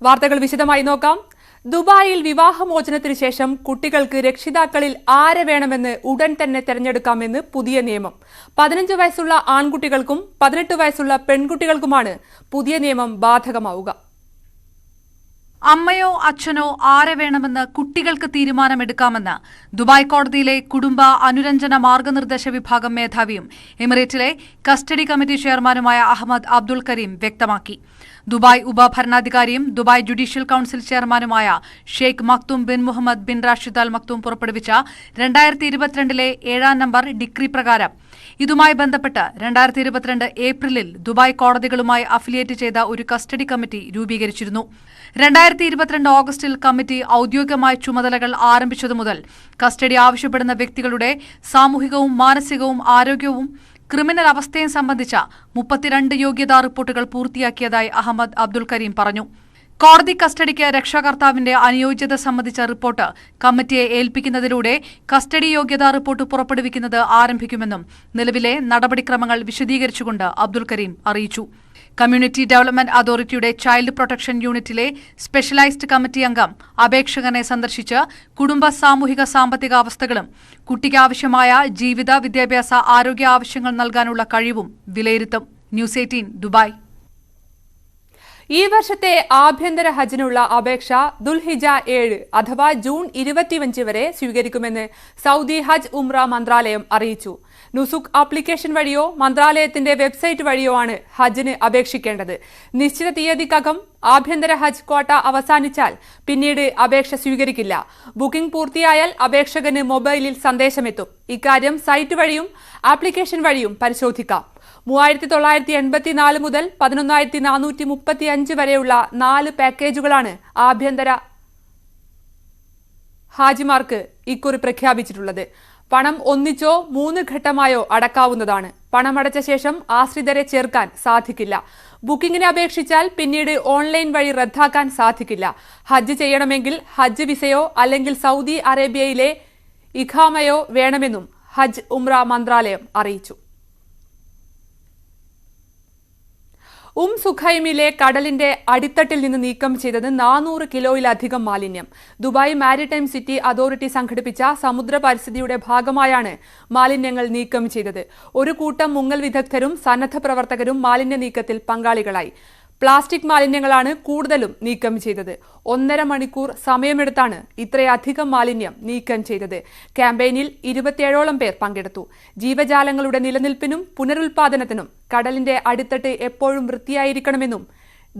വാർത്തകൾ വിശദമായി നോക്കാം. ദുബായിൽ വിവാഹമോചനത്തിന് ശേഷം കുട്ടികൾക്ക് രക്ഷിതാക്കളിൽ ആരെ വേണമെന്ന് ഉടൻ തന്നെ തെരഞ്ഞെടുക്കാമെന്ന് പുതിയ നിയമം. 15 വയസ്സുള്ള ആൺകുട്ടികൾക്കും 18 വയസ്സുള്ള പെൺകുട്ടികൾക്കുമാണ് പുതിയ നിയമം ബാധകമാവുക. അമ്മയോ അച്ഛനോ ആരെ വേണമെന്ന് കുട്ടികൾക്ക് തീരുമാനമെടുക്കാമെന്ന് ദുബായ് കോടതിയിലെ കുടുംബ അനുരഞ്ജന മാർഗനിർദ്ദേശ വിഭാഗം മേധാവിയും എമിറേറ്റിലെ കസ്റ്റഡി കമ്മിറ്റി ചെയർമാനുമായ അഹമ്മദ് അബ്ദുൽ കരീം വ്യക്തമാക്കി. ദുബായ് ഉപഭരണാധികാരിയും ദുബായ് ജുഡീഷ്യൽ കൌൺസിൽ ചെയർമാനുമായ Sheikh Maktoum bin Mohammed bin Rashid Al Maktoum പുറപ്പെടുവിച്ച 2022 7 നമ്പർ ഡിക്രി പ്രകാരം ഇതുമായി ബന്ധപ്പെട്ട് 2022 ഏപ്രിലിൽ ദുബായ് കോടതികളുമായി അഫിലിയേറ്റ് ചെയ്ത ഒരു കസ്റ്റഡി കമ്മിറ്റി രൂപീകരിച്ചിരുന്നു. 2022 ഓഗസ്റ്റിൽ കമ്മിറ്റി ഔദ്യോഗികമായി ചുമതലകൾ ആരംഭിച്ചതു മുതൽ കസ്റ്റഡി ആവശ്യപ്പെടുന്ന വ്യക്തികളുടെ സാമൂഹികവും മാനസികവും ആരോഗ്യവും ക്രിമിനൽ അവസ്ഥയും സംബന്ധിച്ച 32 യോഗ്യതാ റിപ്പോർട്ടുകൾ പൂർത്തിയാക്കിയതായി അഹമ്മദ് അബ്ദുൽ കരീം പറഞ്ഞു. കോടതി കസ്റ്റഡിക്ക് രക്ഷാകർത്താവിന്റെ അനുയോജ്യത സംബന്ധിച്ച റിപ്പോർട്ട് കമ്മിറ്റിയെ ഏൽപ്പിക്കുന്നതിലൂടെ കസ്റ്റഡി യോഗ്യതാ റിപ്പോർട്ട് പുറപ്പെടുവിക്കുന്നത് ആരംഭിക്കുമെന്നും നിലവിലെ നടപടിക്രമങ്ങൾ വിശദീകരിച്ചുകൊണ്ട് അബ്ദുൽ കരീം അറിയിച്ചു. കമ്മ്യൂണിറ്റി ഡെവലപ്മെന്റ് അതോറിറ്റിയുടെ ചൈൽഡ് പ്രൊട്ടക്ഷൻ യൂണിറ്റിലെ സ്പെഷ്യലൈസ്ഡ് കമ്മിറ്റി അംഗം അപേക്ഷകനെ സന്ദർശിച്ച് കുടുംബ സാമൂഹിക സാമ്പത്തിക അവസ്ഥകളും കുട്ടിക്ക് ആവശ്യമായ ജീവിത വിദ്യാഭ്യാസ ആരോഗ്യ ആവശ്യങ്ങൾ നൽകാനുള്ള കഴിവും വിലയിരുത്തും. News 18 Dubai. ഈ വർഷത്തെ ആഭ്യന്തര ഹജ്ജിനുള്ള അപേക്ഷ ദുൽഹിജ 7 അഥവാ ജൂൺ 25 വരെ സ്വീകരിക്കുമെന്ന് സൗദി ഹജ്ജ് ഉംറ മന്ത്രാലയം അറിയിച്ചു. നുസുക് ആപ്ലിക്കേഷൻ വഴിയോ മന്ത്രാലയത്തിന്റെ വെബ്സൈറ്റ് വഴിയോ ആണ് ഹജ്ജിന് അപേക്ഷിക്കേണ്ടത്. നിശ്ചിത തീയതിക്കകം ആഭ്യന്തര ഹജ്ജ് ക്വാട്ട അവസാനിച്ചാൽ പിന്നീട് അപേക്ഷ സ്വീകരിക്കില്ല. ബുക്കിംഗ് പൂർത്തിയായാൽ അപേക്ഷകന് മൊബൈലിൽ സന്ദേശമെത്തും. ഇക്കാര്യം സൈറ്റ് വഴിയും ആപ്ലിക്കേഷൻ വഴിയും പരിശോധിക്കാം. 3984 മുതൽ 11435 വരെയുള്ള 4 പാക്കേജുകളാണ് ആഭ്യന്തര ഹാജിമാർക്ക് ഇക്കുറി പ്രഖ്യാപിച്ചിട്ടുള്ളത്. പണം ഒന്നിച്ചോ 3 ഘട്ടമായോ അടക്കാവുന്നതാണ്. പണമടച്ച ശേഷം ആശ്രിതരെ ചേർക്കാൻ സാധിക്കില്ല. ബുക്കിംഗിന് അപേക്ഷിച്ചാൽ പിന്നീട് ഓൺലൈൻ വഴി റദ്ദാക്കാൻ സാധിക്കില്ല. ഹജ്ജ് ചെയ്യണമെങ്കിൽ ഹജ്ജ് വിസയോ അല്ലെങ്കിൽ സൗദി അറേബ്യയിലെ ഇഖാമയോ വേണമെന്നും ഹജ്ജ് ഉംറ മന്ത്രാലയം അറിയിച്ചു. സുഖൈമിലെ കടലിന്റെ അടിത്തട്ടിൽ നിന്ന് നീക്കം ചെയ്തത് 400 കിലോയിലധികം മാലിന്യം. ദുബായ് മാരിടൈം സിറ്റി അതോറിറ്റി സംഘടിപ്പിച്ച സമുദ്ര പരിസ്ഥിതിയുടെ ഭാഗമായാണ് മാലിന്യങ്ങൾ നീക്കം ചെയ്തത്. ഒരു കൂട്ടം മുങ്ങൽ വിദഗ്ധരും സന്നദ്ധ പ്രവർത്തകരും മാലിന്യ നീക്കത്തിൽ പങ്കാളികളായി. പ്ലാസ്റ്റിക് മാലിന്യങ്ങളാണ് കൂടുതലും നീക്കം ചെയ്തത്. 1.5 മണിക്കൂർ സമയമെടുത്താണ് ഇത്രയധികം മാലിന്യം നീക്കം ചെയ്തത്. ക്യാമ്പയിനിൽ 27ഓളം പേർ പങ്കെടുത്തു. ജീവജാലങ്ങളുടെ നിലനിൽപ്പിനും പുനരുൽപാദനത്തിനും കടലിന്റെ അടിത്തട്ട് എപ്പോഴും വൃത്തിയായിരിക്കണമെന്നും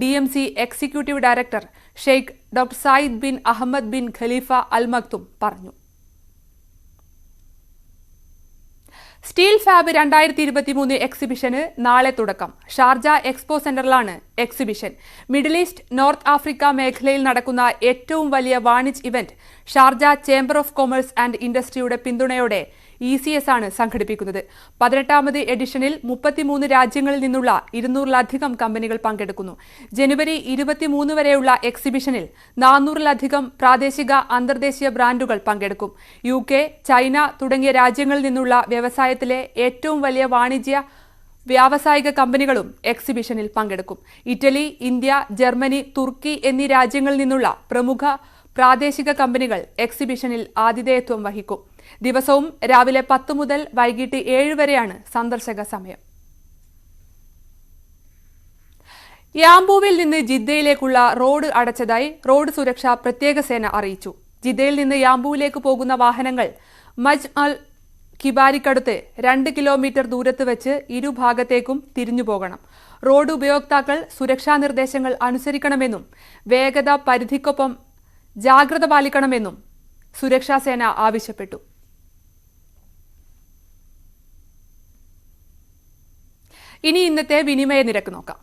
DMC executive director Sheikh doctor Saeed bin Ahmed bin Khalifa Al Maktoum പറഞ്ഞു. സ്റ്റീൽ ഫാബ് 2023 എക്സിബിഷന് നാളെ തുടക്കം. ഷാർജ എക്സ്പോ സെന്ററിലാണ് exhibition. Middle East, North Africa മേഖലയിൽ നടക്കുന്ന ഏറ്റവും വലിയ വാണിജ്യ event Sharjah Chamber of Commerce and ഇൻഡസ്ട്രിയുടെ പിന്തുണയോടെ ECS ആണ് സംഘടിപ്പിക്കുന്നത്. 18ാമത് എഡിഷനിൽ 33 രാജ്യങ്ങളിൽ നിന്നുള്ള 200-ലധികം കമ്പനികൾ പങ്കെടുക്കുന്നു. ജനുവരി 23 വരെയുള്ള എക്സിബിഷനിൽ 400-ലധികം പ്രാദേശിക അന്തർദേശീയ ബ്രാൻഡുകൾ പങ്കെടുക്കും. UK, ചൈന തുടങ്ങിയ രാജ്യങ്ങളിൽ നിന്നുള്ള വ്യവസായത്തിലെ ഏറ്റവും വലിയ വ്യാവസായിക കമ്പനികളും എക്സിബിഷനിൽ പങ്കെടുക്കും. ഇറ്റലി, ഇന്ത്യ, ജർമ്മനി, തുർക്കി എന്നീ രാജ്യങ്ങളിൽ നിന്നുള്ള പ്രമുഖ പ്രാദേശിക കമ്പനികൾ എക്സിബിഷനിൽ ആതിഥേയത്വം വഹിക്കും. ദിവസവും രാവിലെ 10 മുതൽ വൈകിട്ട് 7 വരെയാണ് സന്ദർശക സമയം. യാംബൂവിൽ നിന്ന് ജിദ്ദയിലേക്കുള്ള റോഡ് അടച്ചതായി റോഡ് സുരക്ഷാ പ്രത്യേക സേന അറിയിച്ചു. ജിദ്ദയിൽ നിന്ന് യാംബൂവിലേക്ക് പോകുന്ന വാഹനങ്ങൾ മജ് അൽ കിബാരിക്കടുത്ത് 2 കിലോമീറ്റർ ദൂരത്ത് വെച്ച് ഇരുഭാഗത്തേക്കും തിരിഞ്ഞു പോകണം. റോഡ് ഉപയോക്താക്കൾ സുരക്ഷാ നിർദ്ദേശങ്ങൾ അനുസരിക്കണമെന്നും വേഗത പരിധിക്കൊപ്പം ജാഗ്രത പാലിക്കണമെന്നും സുരക്ഷാ സേന ആവശ്യപ്പെട്ടു. ഇനി ഇന്നത്തെ വിനിമയ നിരക്ക് നോക്കാം.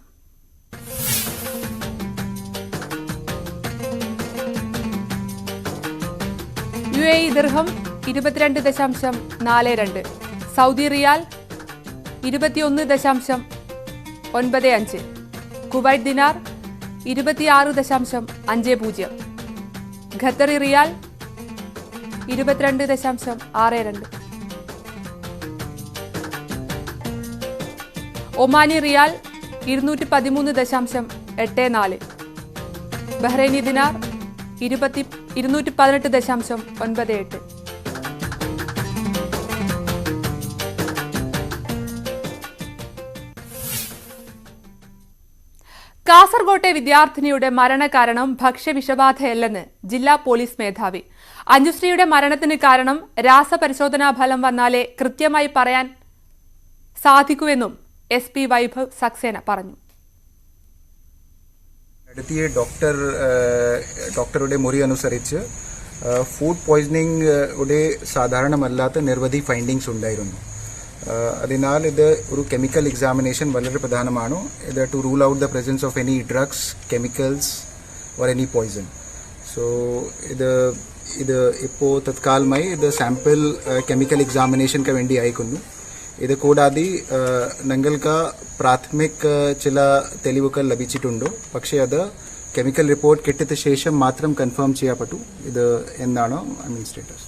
UAE ദിർഹം 22.42, സൗദി റിയാൽ 21.95, കുവൈറ്റ് ദിനാർ 26.50, ഖത്തറി റിയാൽ 22.62, ഒമാനി റിയാൽ 213.84, ബഹ്റൈനി ദിനാർ 218.98. കാസർകോട്ടെ വിദ്യാർത്ഥിനിയുടെ മരണകാരണം ഭക്ഷ്യവിഷബാധയല്ലെന്ന് ജില്ലാ പോലീസ് മേധാവി. അഞ്ജുശ്രീയുടെ മരണത്തിന് കാരണം രാസപരിശോധനാ ഫലം വന്നാലേ കൃത്യമായി പറയാൻ സാധിക്കുമെന്നും SP വൈഭവ് സക്സേന പറഞ്ഞു. അടുത്തിയ ഡോക്ടറുടെ മുറി അനുസരിച്ച് ഫുഡ് പോയ്സണിംഗ് സാധാരണമല്ലാത്ത നിരവധി ഫൈൻഡിങ്സ് ഉണ്ടായിരുന്നു. അതിനാൽ ഇത് ഒരു കെമിക്കൽ എക്സാമിനേഷൻ വളരെ പ്രധാനമാണ്. ഇത് to rule out the presence of any drugs, chemicals or any poison. So ഇത് ഇപ്പോൾ തത്കാലമായി ഇത് സാമ്പിൾ കെമിക്കൽ എക്സാമിനേഷൻക്ക് വേണ്ടി അയക്കുന്നു. ഇത് കൂടാതെ ഞങ്ങൾക്ക് പ്രാഥമിക ചില തെളിവുകൾ ലഭിച്ചിട്ടുണ്ട്. പക്ഷേ അത് കെമിക്കൽ റിപ്പോർട്ട് കിട്ടിയ ശേഷം മാത്രം കൺഫേം ചെയ്യപ്പെട്ടു. ഇത് എന്താണ് സ്റ്റേറ്റസ്.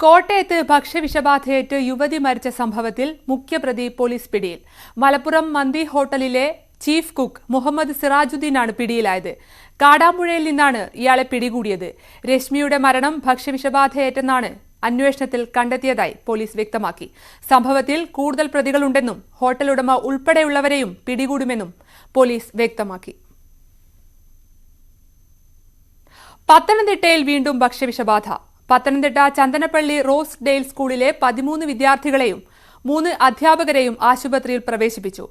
കോട്ടയത്ത് ഭക്ഷ്യവിഷബാധയേറ്റ് യുവതി മരിച്ച സംഭവത്തിൽ മുഖ്യപ്രതി പോലീസ് പിടിയിൽ. മലപ്പുറം മന്തി ഹോട്ടലിലെ ചീഫ് കുക്ക് മുഹമ്മദ് സിറാജുദ്ദീനാണ് പിടിയിലായത്. കാടാമ്പുഴയിൽ നിന്നാണ് ഇയാളെ പിടികൂടിയത്. രശ്മിയുടെ മരണം ഭക്ഷ്യവിഷബാധയേറ്റെന്നാണ് അന്വേഷണത്തിൽ കണ്ടെത്തിയതായി പോലീസ് വ്യക്തമാക്കി. സംഭവത്തിൽ കൂടുതൽ പ്രതികളുണ്ടെന്നും ഹോട്ടൽ ഉടമ ഉൾപ്പെടെയുള്ളവരെയും പിടികൂടുമെന്നും പോലീസ് വ്യക്തമാക്കി. പത്തനംതിട്ടയിൽ വീണ്ടും ഭക്ഷ്യവിഷബാധ. പത്തനംതിട്ട ചന്ദനപ്പള്ളി റോസ് ഡെയിൽ സ്കൂളിലെ 13 വിദ്യാർത്ഥികളെയും 3 അധ്യാപകരെയും ആശുപത്രിയിൽ പ്രവേശിപ്പിച്ചു.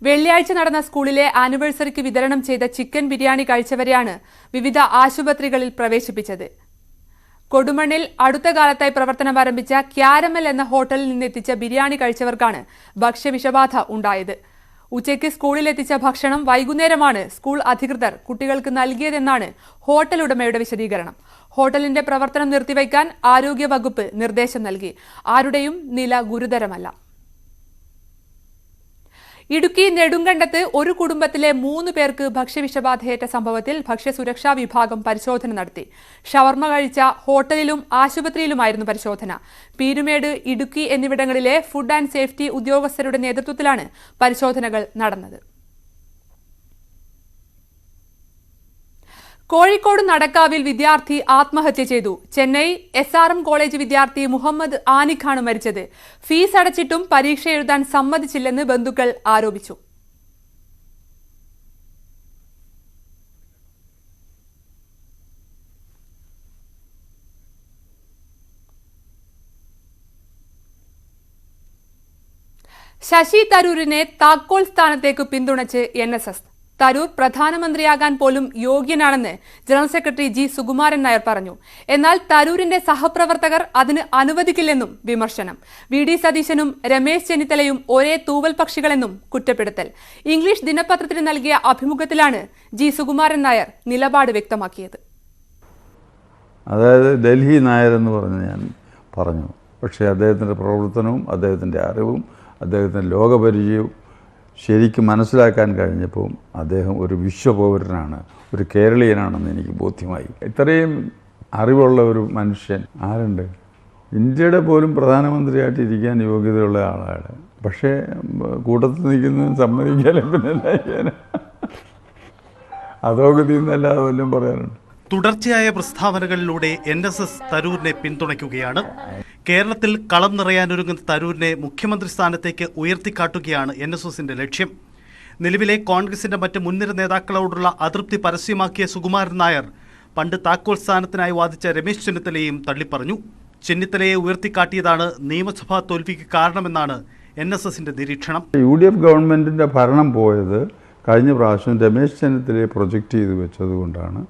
വെള്ളിയാഴ്ച നടന്ന സ്കൂളിലെ ആനിവേഴ്സറിക്ക് വിതരണം ചെയ്ത ചിക്കൻ ബിരിയാണി കഴിച്ചവരെയാണ് വിവിധ ആശുപത്രികളിൽ പ്രവേശിപ്പിച്ചത്. കൊടുമണ്ണിൽ അടുത്ത കാലത്തായി പ്രവർത്തനം ആരംഭിച്ച ക്യാരമൽ എന്ന ഹോട്ടലിൽ നിന്നെത്തിച്ച ബിരിയാണി കഴിച്ചവർക്കാണ് ഭക്ഷ്യവിഷബാധ ഉണ്ടായത്. ഉച്ചയ്ക്ക് സ്കൂളിലെത്തിച്ച ഭക്ഷണം വൈകുന്നേരമാണ് സ്കൂൾ അധികൃതർ കുട്ടികൾക്ക് നൽകിയതെന്നാണ് ഹോട്ടൽ ഉടമയുടെ വിശദീകരണം. ഹോട്ടലിന്റെ പ്രവർത്തനം നിർത്തിവയ്ക്കാൻ ആരോഗ്യവകുപ്പ് നിർദ്ദേശം നൽകി. ആരുടെയും നില ഗുരുതരമല്ല. ഇടുക്കി നെടുങ്കണ്ടത്ത് ഒരു കുടുംബത്തിലെ 3 പേർക്ക് ഭക്ഷ്യവിഷബാധയേറ്റ സംഭവത്തിൽ ഭക്ഷ്യസുരക്ഷാ വിഭാഗം പരിശോധന നടത്തി. ഷവർമ കഴിച്ച ഹോട്ടലിലും ആശുപത്രിയിലുമായിരുന്നു പരിശോധന. പീരുമേട്, ഇടുക്കി എന്നിവിടങ്ങളിലെ ഫുഡ് ആൻഡ് സേഫ്റ്റി ഉദ്യോഗസ്ഥരുടെ നേതൃത്വത്തിലാണ് പരിശോധനകൾ നടന്നത്. കോഴിക്കോട് നടക്കാവിൽ വിദ്യാർത്ഥി ആത്മഹത്യ ചെയ്തു. ചെന്നൈ SRM കോളേജ് വിദ്യാർത്ഥി മുഹമ്മദ് ആനിഖാണ് മരിച്ചത്. ഫീസ് അടച്ചിട്ടും പരീക്ഷ എഴുതാൻ സമ്മതിച്ചില്ലെന്ന് ബന്ധുക്കൾ ആരോപിച്ചു. ശശി തരൂരിനെ താക്കോൽ സ്ഥാനത്തേക്ക് പിന്തുണച്ച് NSS. തരൂർ പ്രധാനമന്ത്രിയാകാൻ പോലും യോഗ്യനാണെന്ന് general secretary G. Sukumaran Nair പറഞ്ഞു. എന്നാൽ തരൂരിന്റെ സഹപ്രവർത്തകർ അതിന് അനുവദിക്കില്ലെന്നും വിമർശനം. VD സതീശനും രമേശ് ചെന്നിത്തലയും ഒരേ തൂവൽ പക്ഷികളെന്നും കുറ്റപ്പെടുത്തൽ. ഇംഗ്ലീഷ് ദിനപത്രത്തിന് നൽകിയ അഭിമുഖത്തിലാണ് G. സുകുമാരൻ നായർ നിലപാട് വ്യക്തമാക്കിയത്. അതായത് ഡൽഹി നായർ എന്ന് പറഞ്ഞ് ഞാൻ പറഞ്ഞു. പക്ഷേ അദ്ദേഹത്തിൻ്റെ പ്രവർത്തനവും അദ്ദേഹത്തിൻ്റെ അറിവും അദ്ദേഹത്തിൻ്റെ ലോകപരിചയവും ശരിക്കും മനസ്സിലാക്കാൻ കഴിഞ്ഞപ്പോൾ അദ്ദേഹം ഒരു വിശ്വപൗരനാണ്, ഒരു കേരളീയനാണെന്ന് എനിക്ക് ബോധ്യമായി. ഇത്രയും അറിവുള്ള ഒരു മനുഷ്യൻ ആരുണ്ട്? ഇന്ത്യയുടെ പോലും പ്രധാനമന്ത്രിയായിട്ട് ഇരിക്കാൻ യോഗ്യതയുള്ള ആളാണ്. പക്ഷേ കൂട്ടത്തിൽ നിൽക്കുന്നതിന് സമ്മതിക്കാനും പിന്നെ എന്താ ചെയ്യാൻ? അധോഗതി എന്നല്ലാതെ വല്ലതും പറയാനുണ്ട്. തുടർച്ചയായ പ്രസ്താവനകളിലൂടെ NSS തരൂരിനെ പിന്തുണയ്ക്കുകയാണ്. കേരളത്തിൽ കളം നിറയാനൊരുങ്ങുന്ന തരൂരിനെ മുഖ്യമന്ത്രി സ്ഥാനത്തേക്ക് ഉയർത്തിക്കാട്ടുകയാണ് NSSന്റെ ലക്ഷ്യം. നിലവിലെ കോൺഗ്രസിന്റെ മറ്റ് മുൻനിര നേതാക്കളോടുള്ള അതൃപ്തി പരസ്യമാക്കിയ സുകുമാരൻ നായർ പണ്ട് താക്കോൽ സ്ഥാനത്തിനായി വാദിച്ച രമേശ് ചെന്നിത്തലയെയും തള്ളിപ്പറഞ്ഞു. ചെന്നിത്തലയെ ഉയർത്തിക്കാട്ടിയതാണ് നിയമസഭാ തോൽവിക്ക് കാരണമെന്നാണ് NSSന്റെ നിരീക്ഷണം. UDF ഗവൺമെൻറ്റിൻ്റെ ഭരണം പോയത് കഴിഞ്ഞ പ്രാവശ്യം രമേശ് ചെന്നിത്തലയെ പ്രൊജക്റ്റ് ചെയ്ത് വെച്ചതുകൊണ്ടാണ്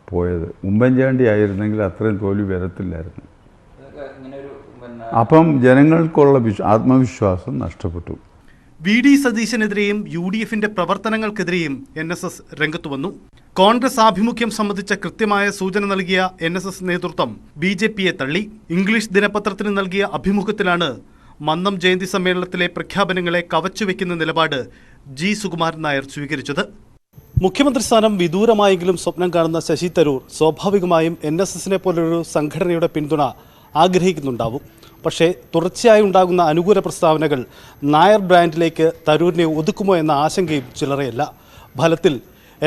പോയത്. ഉമ്മൻചാണ്ടി ആയിരുന്നെങ്കിൽ അത്രയും തോൽവി വരത്തില്ലായിരുന്നു. അപ്പം ജനങ്ങൾക്കുള്ള ആത്മവിശ്വാസം നഷ്ടപ്പെട്ടു. VD സതീശനെതിരെയും UDFന്റെ പ്രവർത്തനങ്ങൾക്കെതിരെയും NSS രംഗത്തു വന്നു. കോൺഗ്രസ് ആഭിമുഖ്യം സംബന്ധിച്ച കൃത്യമായ സൂചന നൽകിയ NSS നേതൃത്വം BJPയെ തള്ളി. ഇംഗ്ലീഷ് ദിനപത്രത്തിന് നൽകിയ അഭിമുഖത്തിലാണ് മന്നം ജയന്തി സമ്മേളനത്തിലെ പ്രഖ്യാപനങ്ങളെ കവച്ചുവെക്കുന്ന നിലപാട് G. സുകുമാരൻ നായർ സ്വീകരിച്ചത്. മുഖ്യമന്ത്രി സ്ഥാനം വിദൂരമായെങ്കിലും സ്വപ്നം കാണുന്ന ശശി തരൂർ സ്വാഭാവികമായും NSSനെ പോലൊരു സംഘടനയുടെ പിന്തുണ ആഗ്രഹിക്കുന്നുണ്ടാവും. പക്ഷേ തുടർച്ചയായി ഉണ്ടാകുന്ന അനുകൂല പ്രസ്താവനകൾ നായർ ബ്രാൻഡിലേക്ക് തരൂരിനെ ഒതുക്കുമോ എന്ന ആശങ്കയും ചില്ലറയല്ല. ഫലത്തിൽ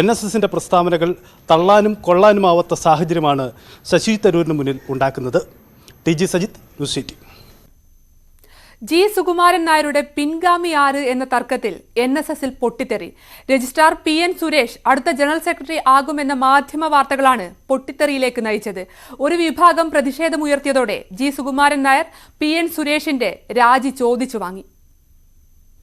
NSSന്റെ പ്രസ്താവനകൾ തള്ളാനും കൊള്ളാനുമാവാത്ത സാഹചര്യമാണ് ശശി തരൂരിന് മുന്നിൽ ഉണ്ടാക്കുന്നത്. TG Sajith, news 18. G Sukumaran നായരുടെ പിൻഗാമി ആര് എന്ന തർക്കത്തിൽ NSSൽ പൊട്ടിത്തെറി. രജിസ്ട്രാർ PN സുരേഷ് അടുത്ത ജനറൽ സെക്രട്ടറി ആകുമെന്ന മാധ്യമ വാർത്തകളാണ് പൊട്ടിത്തെറിയിലേക്ക് നയിച്ചത്. ഒരു വിഭാഗം പ്രതിഷേധമുയർത്തിയതോടെ ജി സുകുമാരൻ നായർ PN സുരേഷിന്റെ രാജി ചോദിച്ചു വാങ്ങി.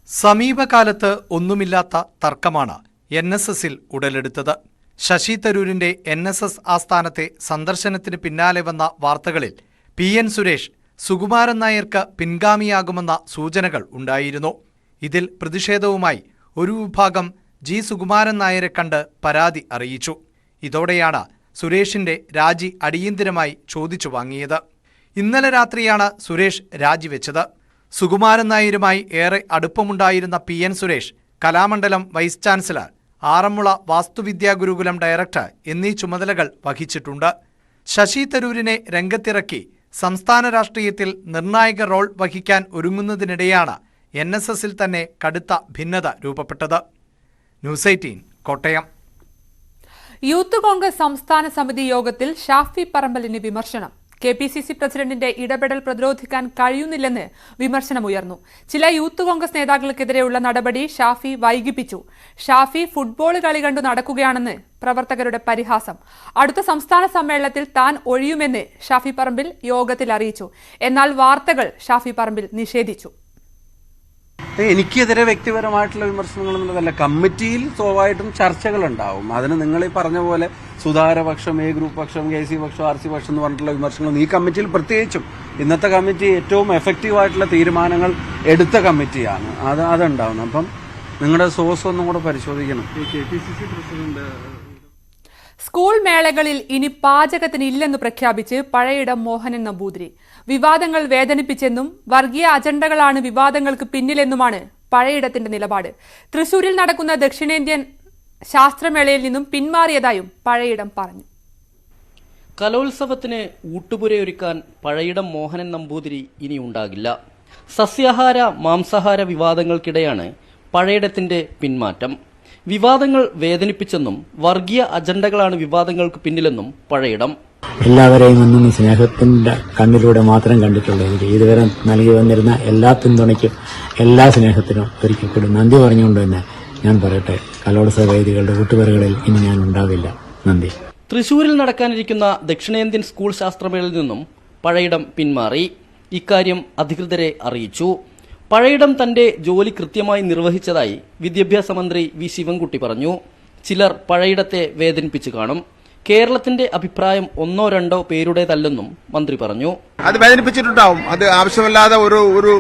സമീപകാലത്ത് ഒന്നുമില്ലാത്ത തർക്കമാണ് NSSൽ ഉടലെടുത്തത്. ശശി തരൂരിന്റെ NSS ആസ്ഥാനത്തെ സന്ദർശനത്തിന് പിന്നാലെ വന്ന വാർത്തകളിൽ PN സുരേഷ് സുകുമാരൻ നായർക്ക് പിൻഗാമിയാകുമെന്ന സൂചനകൾ ഉണ്ടായിരുന്നു. ഇതിൽ പ്രതിഷേധവുമായി ഒരു വിഭാഗം ജി സുകുമാരൻ നായരെ കണ്ട് പരാതി അറിയിച്ചു. ഇതോടെയാണ് സുരേഷിന്റെ രാജി അടിയന്തിരമായി ചോദിച്ചു വാങ്ങിയത്. ഇന്നലെ രാത്രിയാണ് സുരേഷ് രാജിവെച്ചത്. സുകുമാരൻ നായരുമായി ഏറെ അടുപ്പമുണ്ടായിരുന്ന PN Suresh Kalamandalam vice chancellor, Aranmula Vastuvidya Gurukulam director എന്നീ ചുമതലകൾ വഹിച്ചിട്ടുണ്ട്. ശശി തരൂരിനെ രംഗത്തിറക്കി സംസ്ഥാന രാഷ്ട്രീയത്തിൽ നിർണായക റോൾ വഹിക്കാൻ ഒരുങ്ങുന്നതിനിടെയാണ് NSSൽ തന്നെ കടുത്ത ഭിന്നത രൂപപ്പെട്ടത്. ന്യൂസ് 18 കോട്ടയം. യൂത്ത് കോൺഗ്രസ് സംസ്ഥാന സമിതി യോഗത്തിൽ ഷാഫി പറമ്പലിന് വിമർശനം. KPCC പ്രസിഡന്റിന്റെ ഇടപെടൽ പ്രതിരോധിക്കാൻ കഴിയുന്നില്ലെന്ന് വിമർശനമുയർന്നു. ചില യൂത്ത് കോൺഗ്രസ് നേതാക്കൾക്കെതിരെയുള്ള നടപടി ഷാഫി വൈകിപ്പിച്ചു. ഷാഫി ഫുട്ബോൾ കളി കണ്ടു നടക്കുകയാണെന്ന് പ്രവർത്തകരുടെ പരിഹാസം. അടുത്ത സംസ്ഥാന സമ്മേളനത്തിൽ താൻ ഒഴിയുമെന്ന് ഷാഫി പറമ്പിൽ യോഗത്തിൽ അറിയിച്ചു. എന്നാൽ വാർത്തകൾ ഷാഫി പറമ്പിൽ നിഷേധിച്ചു. എനിക്കെതിരെ വ്യക്തിപരമായിട്ടുള്ള വിമർശനങ്ങൾ എന്നുള്ളതല്ല. കമ്മിറ്റിയിൽ സ്വാഭാവികമായിട്ടും ചർച്ചകളുണ്ടാവും. അതിന് നിങ്ങൾ ഈ പറഞ്ഞ പോലെ സുധാകരപക്ഷം, A ഗ്രൂപ്പ് പക്ഷം, KC പക്ഷം, RC പക്ഷം എന്ന് പറഞ്ഞിട്ടുള്ള വിമർശനങ്ങൾ ഈ കമ്മിറ്റിയിൽ പ്രത്യേകിച്ചും ഇന്നത്തെ കമ്മിറ്റി ഏറ്റവും എഫക്റ്റീവായിട്ടുള്ള തീരുമാനങ്ങൾ എടുത്ത കമ്മിറ്റിയാണ്. അതുണ്ടാവുന്നത്. അപ്പം നിങ്ങളുടെ സോഴ്സ് ഒന്നും കൂടെ പരിശോധിക്കണം. KPCC പ്രസിഡന്റ് സ്കൂൾ മേളകളിൽ ഇനി പാചകത്തിന് ഇല്ലെന്ന് പ്രഖ്യാപിച്ച് പഴയിടം മോഹനൻ നമ്പൂതിരി. വിവാദങ്ങൾ വേദനിപ്പിച്ചെന്നും വർഗീയ അജണ്ടകളാണ് വിവാദങ്ങൾക്ക് പിന്നിലെന്നുമാണ് പഴയിടത്തിന്റെ നിലപാട്. തൃശൂരിൽ നടക്കുന്ന ദക്ഷിണേന്ത്യൻ ശാസ്ത്രമേളയിൽ നിന്നും പിന്മാറിയതായും പഴയിടം പറഞ്ഞു. കലോത്സവത്തിന് ഊട്ടുപുരയൊരുക്കാൻ പഴയിടം മോഹനൻ നമ്പൂതിരി ഇനി ഉണ്ടാകില്ല. സസ്യാഹാര മാംസാഹാര വിവാദങ്ങൾക്കിടെയാണ് പഴയിടത്തിന്റെ പിന്മാറ്റം. വിവാദങ്ങൾ വേദനിപ്പിച്ചെന്നും വർഗീയ അജണ്ടകളാണ് വിവാദങ്ങൾക്ക് പിന്നിലെന്നും പഴയിടം. എല്ലാവരെയും ഒന്നും സ്നേഹത്തിന്റെ കണ്ണിലൂടെ മാത്രം കണ്ടിട്ടുള്ളത്. ഇതുവരെ നൽകി വന്നിരുന്ന എല്ലാ പിന്തുണയ്ക്കും എല്ലാ സ്നേഹത്തിനും ഒരിക്കൽ കൂടി നന്ദി പറഞ്ഞുകൊണ്ട് തന്നെ ഞാൻ പറയട്ടെ, കലോത്സവ വേദികളുടെ കൂട്ടുപേറുകളിൽ ഇനി ഞാൻ ഉണ്ടാവില്ല. നന്ദി. തൃശൂരിൽ നടക്കാനിരിക്കുന്ന ദക്ഷിണേന്ത്യൻ സ്കൂൾ ശാസ്ത്രമേളയിൽ നിന്നും പഴയിടം പിന്മാറി. ഇക്കാര്യം അധികൃതരെ അറിയിച്ചു. പഴയിടം തന്റെ ജോലി കൃത്യമായി നിർവഹിച്ചതായി വിദ്യാഭ്യാസ മന്ത്രി വി ശിവൻകുട്ടി പറഞ്ഞു. ചിലർ പഴയിടത്തെ വേദനിപ്പിച്ചു കാണും. കേരളത്തിന്റെ അഭിപ്രായം ഒന്നോ രണ്ടോ പേരുടേതല്ലെന്നും മന്ത്രി പറഞ്ഞു. അത് വേദനിപ്പിച്ചിട്ടുണ്ടാവും. അത് ആവശ്യമില്ലാതെ ഒരു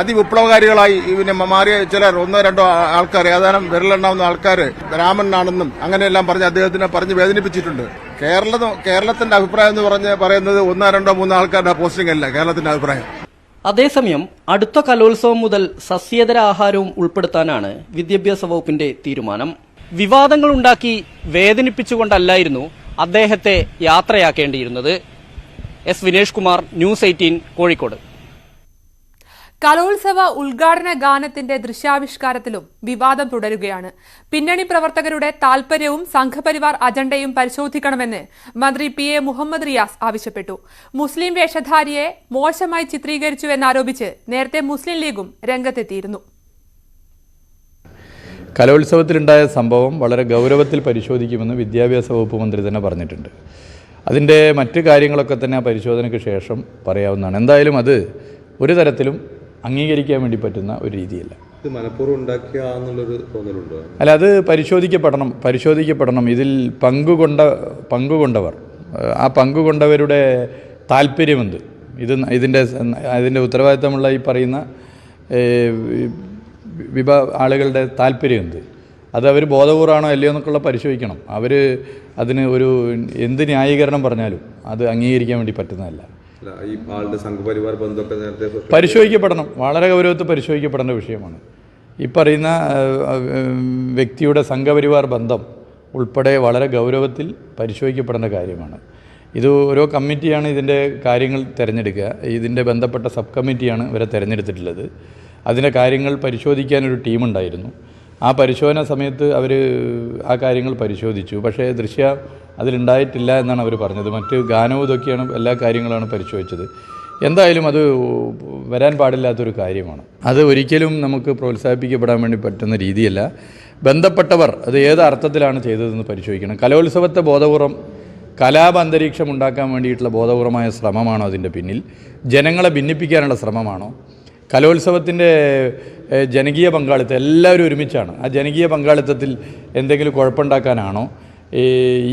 അതിവിപ്ലവകാരികളായി പിന്നെ മാറിയ ചിലർ ഒന്നോ രണ്ടോ ആൾക്കാർ, ഏതാനും വിരലെണ്ണാവുന്ന ആൾക്കാർ രാമനാണെന്നും അങ്ങനെയെല്ലാം പറഞ്ഞ് അദ്ദേഹത്തിനെ പറഞ്ഞ് വേദനിപ്പിച്ചിട്ടുണ്ട്. കേരളത്തിന്റെ അഭിപ്രായം എന്ന് പറയുന്നത് ഒന്നോ രണ്ടോ മൂന്നോ ആൾക്കാരുടെ പോസ്റ്റിംഗ് അല്ല കേരളത്തിന്റെ അഭിപ്രായം. അതേസമയം അടുത്ത കലോത്സവം മുതൽ സസ്യേതര ആഹാരവും ഉൾപ്പെടുത്താനാണ് വിദ്യാഭ്യാസ വകുപ്പിന്റെ തീരുമാനം. വിവാദങ്ങളുണ്ടാക്കി വേദനിപ്പിച്ചുകൊണ്ടല്ലായിരുന്നു അദ്ദേഹത്തെ യാത്രയാക്കേണ്ടിയിരുന്നത്. S Vinesh Kumar, news 18 Kozhikode. കലോത്സവ ഉദ്ഘാടന ഗാനത്തിന്റെ ദൃശ്യാവിഷ്കാരത്തിലും വിവാദം തുടരുകയാണ്. പിന്നണി പ്രവർത്തകരുടെ താൽപര്യവും സംഘപരിവാർ അജണ്ടയും പരിശോധിക്കണമെന്ന് മന്ത്രി PA മുഹമ്മദ് റിയാസ് ആവശ്യപ്പെട്ടു. മുസ്ലിം വേഷധാരിയെ മോശമായി ചിത്രീകരിച്ചുവെന്നാരോപിച്ച് നേരത്തെ മുസ്ലിം ലീഗും രംഗത്തെത്തിയിരുന്നു. കലോത്സവത്തിലുണ്ടായ സംഭവം വളരെ ഗൗരവത്തിൽ പരിശോധിക്കുമെന്ന് വിദ്യാഭ്യാസ വകുപ്പ് മന്ത്രി തന്നെ പറഞ്ഞിട്ടുണ്ട്. അതിൻ്റെ മറ്റ് കാര്യങ്ങളൊക്കെ തന്നെ ആ പരിശോധനയ്ക്ക് ശേഷം പറയാവുന്നതാണ്. എന്തായാലും അത് ഒരു തരത്തിലും അംഗീകരിക്കാൻ വേണ്ടി പറ്റുന്ന ഒരു രീതിയല്ല. ഇത് മനഃപൂർവ്വം ഉണ്ടാക്കിയ എന്നുള്ളൊരു തോന്നലുണ്ടോ? അല്ല, അത് പരിശോധിക്കപ്പെടണം. ഇതിൽ പങ്കുകൊണ്ടവർ, ആ പങ്കുകൊണ്ടവരുടെ താല്പര്യമെന്ത്, ഇതിൻ്റെ ഉത്തരവാദിത്തമുള്ള ഈ പറയുന്ന ആളുകളുടെ താല്പര്യം എന്ത്, അത് അവർ ബോധപൂർവ്വമാണോ അല്ലയോ എന്നൊക്കെയുള്ള പരിശോധിക്കണം. അവർ അതിന് എന്ത് ന്യായീകരണം പറഞ്ഞാലും അത് അംഗീകരിക്കാൻ വേണ്ടി പറ്റുന്നതല്ല. ഈ ആളുടെ സംഘപരിവാർ ബന്ധമൊക്കെ നേരത്തെ പരിശോധിക്കപ്പെടണം. വളരെ ഗൗരവത്തിൽ പരിശോധിക്കപ്പെടേണ്ട വിഷയമാണ്. ഈ പറയുന്ന വ്യക്തിയുടെ സംഘപരിവാർ ബന്ധം ഉൾപ്പെടെ വളരെ ഗൗരവത്തിൽ പരിശോധിക്കപ്പെടേണ്ട കാര്യമാണ്. ഇത് ഓരോ കമ്മിറ്റിയാണ് ഇതിൻ്റെ കാര്യങ്ങൾ തിരഞ്ഞെടുക്കുക. ഇതിൻ്റെ ബന്ധപ്പെട്ട സബ് കമ്മിറ്റിയാണ് ഇവരെ തിരഞ്ഞെടുത്തിട്ടുള്ളത്. അതിൻ്റെ കാര്യങ്ങൾ പരിശോധിക്കാനൊരു ടീമുണ്ടായിരുന്നു. ആ പരിശോധന സമയത്ത് അവർ ആ കാര്യങ്ങൾ പരിശോധിച്ചു. പക്ഷേ ദൃശ്യം അതിലുണ്ടായിട്ടില്ല എന്നാണ് അവർ പറഞ്ഞത്. മറ്റ് ഗാനവും ഇതൊക്കെയാണ് എല്ലാ കാര്യങ്ങളാണ് പരിശോധിച്ചത്. എന്തായാലും അത് വരാൻ പാടില്ലാത്തൊരു കാര്യമാണ്. അത് ഒരിക്കലും നമുക്ക് പ്രോത്സാഹിപ്പിക്കപ്പെടാൻ വേണ്ടി പറ്റുന്ന രീതിയല്ല. ബന്ധപ്പെട്ടവർ അത് ഏത് അർത്ഥത്തിലാണ് ചെയ്തതെന്ന് പരിശോധിക്കണം. കലോത്സവത്തെ ബോധപൂർവം കലാപ അന്തരീക്ഷം ഉണ്ടാക്കാൻ വേണ്ടിയിട്ടുള്ള ബോധപൂർവമായ ശ്രമമാണോ അതിൻ്റെ പിന്നിൽ? ജനങ്ങളെ ഭിന്നിപ്പിക്കാനുള്ള ശ്രമമാണോ? കലോത്സവത്തിൻ്റെ ജനകീയ പങ്കാളിത്തം എല്ലാവരും ഒരുമിച്ചാണ്. ആ ജനകീയ പങ്കാളിത്തത്തിൽ എന്തെങ്കിലും കുഴപ്പമുണ്ടാക്കാനാണോ?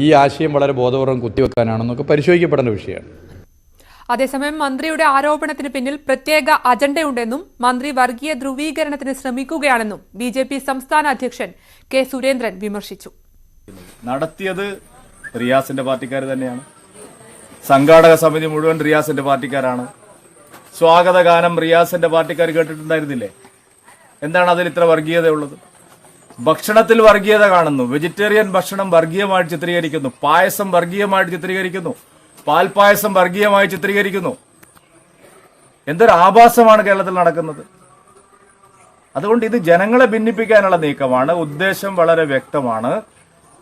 ഈ ആശയം വളരെ ബോധപൂർവം കുത്തിവെക്കാനാണോ എന്നൊക്കെ പരിശോധിക്കപ്പെടേണ്ട വിഷയമാണ്. അതേസമയം മന്ത്രിയുടെ ആരോപണത്തിന് പിന്നിൽ പ്രത്യേക അജണ്ടയുണ്ടെന്നും മന്ത്രി വർഗീയ ധ്രുവീകരണത്തിന് ശ്രമിക്കുകയാണെന്നും BJP സംസ്ഥാന അധ്യക്ഷൻ കെ സുരേന്ദ്രൻ വിമർശിച്ചു. നടത്തിയത് റിയാസിന്റെ പാർട്ടിക്കാർ തന്നെയാണ്. സംഘാടക സമിതി മുഴുവൻ റിയാസിന്റെ പാർട്ടിക്കാരാണ്. സ്വാഗത ഗാനം റിയാസിന്റെ പാർട്ടിക്കാർ കേട്ടിട്ടുണ്ടായിരുന്നില്ലേ? എന്താണ് അതിൽ ഇത്ര വർഗീയതയുള്ളത്? ഭക്ഷണത്തിൽ വർഗീയത കാണുന്നു. വെജിറ്റേറിയൻ ഭക്ഷണം വർഗീയമായിട്ട് ചിത്രീകരിക്കുന്നു. പായസം വർഗീയമായിട്ട് ചിത്രീകരിക്കുന്നു. പാൽപായസം വർഗീയമായി ചിത്രീകരിക്കുന്നു. എന്തൊരു ആഭാസമാണ് കേരളത്തിൽ നടക്കുന്നത്. അതുകൊണ്ട് ഇത് ജനങ്ങളെ ഭിന്നിപ്പിക്കാനുള്ള നീക്കമാണ്. ഉദ്ദേശം വളരെ വ്യക്തമാണ്.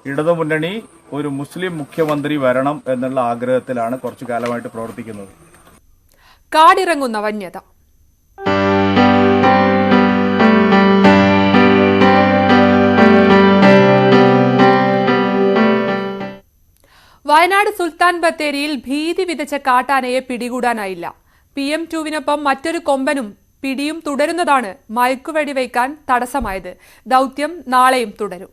ഇടതുമുന്നണി ഒരു മുസ്ലിം മുഖ്യമന്ത്രി വരണം എന്നുള്ള ആഗ്രഹത്തിലാണ് കുറച്ചു കാലമായിട്ട് പ്രവർത്തിക്കുന്നത്. കാടിറങ്ങുന്ന വന്യത. വയനാട് സുൽത്താൻ ബത്തേരിയിൽ ഭീതി വിതച്ച കാട്ടാനയെ പിടികൂടാനായില്ല. PM2വിനൊപ്പം മറ്റൊരു കൊമ്പനും പിടിയും തുടരുന്നതാണ് മയക്കുവെടി വയ്ക്കാൻ തടസ്സമായത്. ദൌത്യം നാളെയും തുടരും.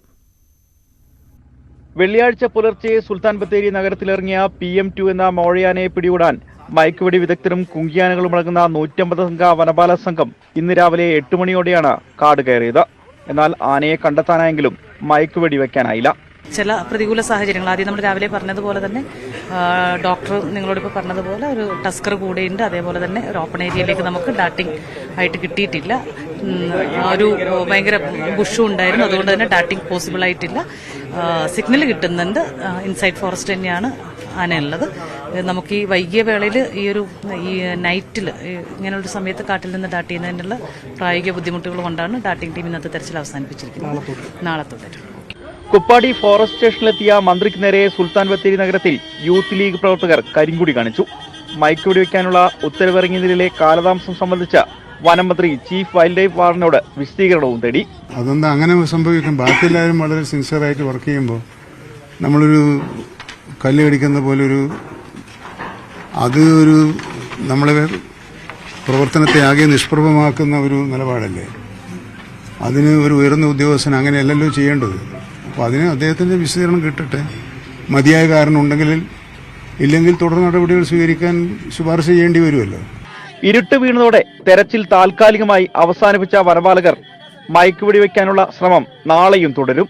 വെള്ളിയാഴ്ച പുലർച്ചെ സുൽത്താൻ ബത്തേരി നഗരത്തിലിറങ്ങിയ PM2 എന്ന മോഴയാനയെ പിടികൂടാൻ മയക്കുവെടി വിദഗ്ധരും കുങ്കിയാനകളും അടങ്ങുന്ന 150 അംഗ വനപാല സംഘം ഇന്ന് രാവിലെ 8 മണിയോടെയാണ് കാട് കയറിയത്. എന്നാൽ ആനയെ കണ്ടെത്താനായെങ്കിലും മയക്കുവെടി വയ്ക്കാനായില്ല. ചില പ്രതികൂല സാഹചര്യങ്ങൾ ആദ്യം നമ്മൾ രാവിലെ പറഞ്ഞതുപോലെ തന്നെ ഡോക്ടർ നിങ്ങളോടിപ്പോൾ പറഞ്ഞതുപോലെ ഒരു ടസ്കർ കൂടെയുണ്ട്. അതേപോലെ തന്നെ ഒരു ഓപ്പൺ ഏരിയയിലേക്ക് നമുക്ക് ഡാറ്റിംഗ് ആയിട്ട് കിട്ടിയിട്ടില്ല. ഒരു ഭയങ്കര ബുഷും ഉണ്ടായിരുന്നു. അതുകൊണ്ട് തന്നെ ഡാറ്റിംഗ് പോസിബിൾ ആയിട്ടില്ല. സിഗ്നൽ കിട്ടുന്നുണ്ട്. ഇൻസൈഡ് ഫോറസ്റ്റ് തന്നെയാണ് ആനയുള്ളത്. നമുക്ക് ഈ വൈകിയ വേളയിൽ ഈ നൈറ്റിൽ ഇങ്ങനെയുള്ള സമയത്ത് കാട്ടിൽ നിന്ന് ഡാറ്റ് ചെയ്യുന്നതിനുള്ള പ്രായോഗിക ബുദ്ധിമുട്ടുകൾ കൊണ്ടാണ് ഡാറ്റിംഗ് ടീം ഇന്നത്തെ തെരച്ചിൽ അവസാനിപ്പിച്ചിരിക്കുന്നത്. നാളെ തുടരും. കുപ്പാടി ഫോറസ്റ്റ് സ്റ്റേഷനിലെത്തിയ മന്ത്രിക്ക് നേരെ സുൽത്താൻ ബത്തേരി നഗരത്തിൽ യൂത്ത് ലീഗ് പ്രവർത്തകർ കരിങ്കുടി കാണിച്ചു. മയക്കുവെടി വയ്ക്കാനുള്ള ഉത്തരവിറങ്ങിയതിലെ കാലതാമസം സംബന്ധിച്ച വനം മന്ത്രി ചീഫ് വൈൽഡ് ലൈഫ് വാർഡനോട് വിശദീകരണവും തേടി. അതൊന്നും അങ്ങനെ സംഭവിക്കും. ബാക്കിയെല്ലാവരും വളരെ സിൻസിയറായിട്ട് വർക്ക് ചെയ്യുമ്പോൾ നമ്മളൊരു കല്ല് കടിക്കുന്ന പോലൊരു നമ്മളെ പ്രവർത്തനത്തെ ആകെ നിഷ്പ്രഭമാക്കുന്ന ഒരു നിലപാടല്ലേ. അതിന് ഒരു ഉയർന്ന ഉദ്യോഗസ്ഥൻ അങ്ങനെയല്ലല്ലോ ചെയ്യേണ്ടത്. അപ്പോൾ അതിന് അദ്ദേഹത്തിന്റെ വിശദീകരണം കിട്ടട്ടെ. മതിയായ കാരണം ഉണ്ടെങ്കിൽ, ഇല്ലെങ്കിൽ തുടർ നടപടികൾ സ്വീകരിക്കാൻ ശുപാർശ ചെയ്യേണ്ടി വരുമല്ലോ. ഇരുട്ട് വീണതോടെ തെരച്ചിൽ താൽക്കാലികമായി അവസാനിപ്പിച്ച വനപാലകർ മയക്കുവെടി വയ്ക്കാനുള്ള ശ്രമം നാളെയും തുടരും.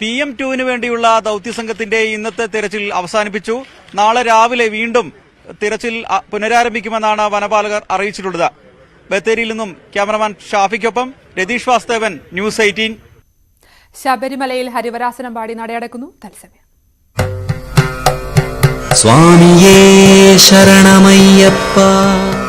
PM2 വേണ്ടിയുള്ള ദൌത്യസംഘത്തിന്റെ ഇന്നത്തെ തെരച്ചിൽ അവസാനിപ്പിച്ചു. നാളെ രാവിലെ വീണ്ടും തിരച്ചിൽ പുനരാരംഭിക്കുമെന്നാണ് വനപാലകർ അറിയിച്ചിട്ടുള്ളത്. ബത്തേരിയിൽ നിന്നും ക്യാമറമാൻ ഷാഫിക്കൊപ്പം രതീഷ് വാസ്തവൻ, ന്യൂസ് 18. ശബരിമലയിൽ ഹരിവരാസനം പാടി നടയടക്കുന്നു തത്സമയം. സ്വാമിയേ ശരണമയ്യപ്പ.